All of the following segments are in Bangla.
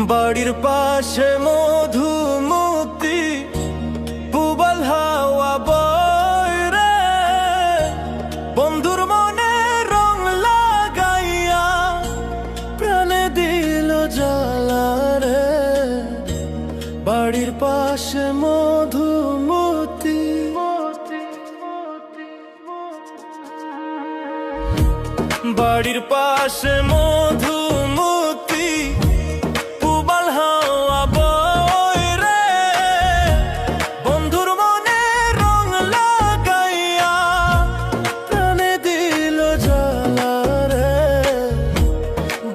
বাড়ির পাশে মধুমতি পুবাল হাওয়া বয় রে, বন্ধুর মনে রং লাগাইয়া প্রাণে দিল জ্বালা রে। বাড়ির পাশে মধুমতি, বাড়ির পাশে মধুমতি পুবাল হাওয়া বয় রে, বন্ধুর মনে রং লাগাইয়া প্রাণে দিল জ্বালা রে।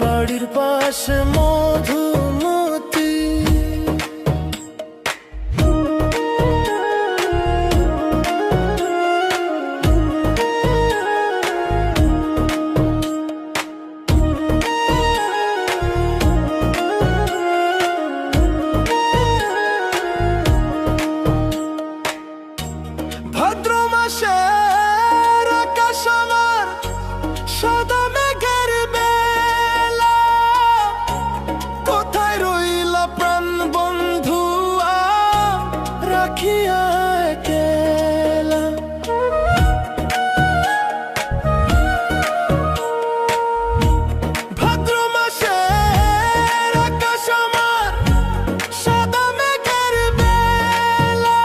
বাড়ির পাশে মধুমতি। ভাদ্র মাসের আকাশ আমার সাদা মেঘের বেলা, কোথায় রইলা প্রাণ বন্ধু রাখিয়া একলা। ভাদ্র মাসের আকাশ আমার সাদা মেঘের বেলা,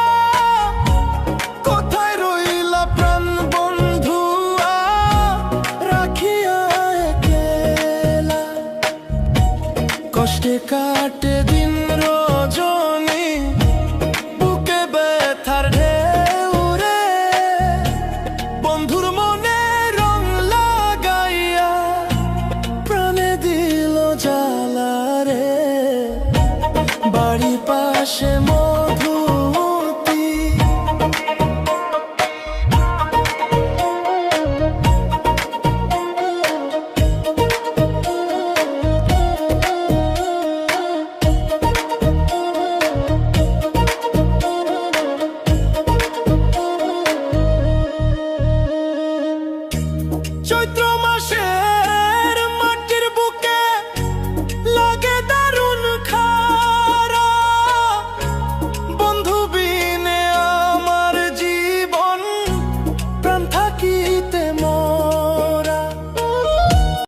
কোথায় রইলা প্রাণ বন্ধু রাখিয়া একলা। কষ্টে কাটে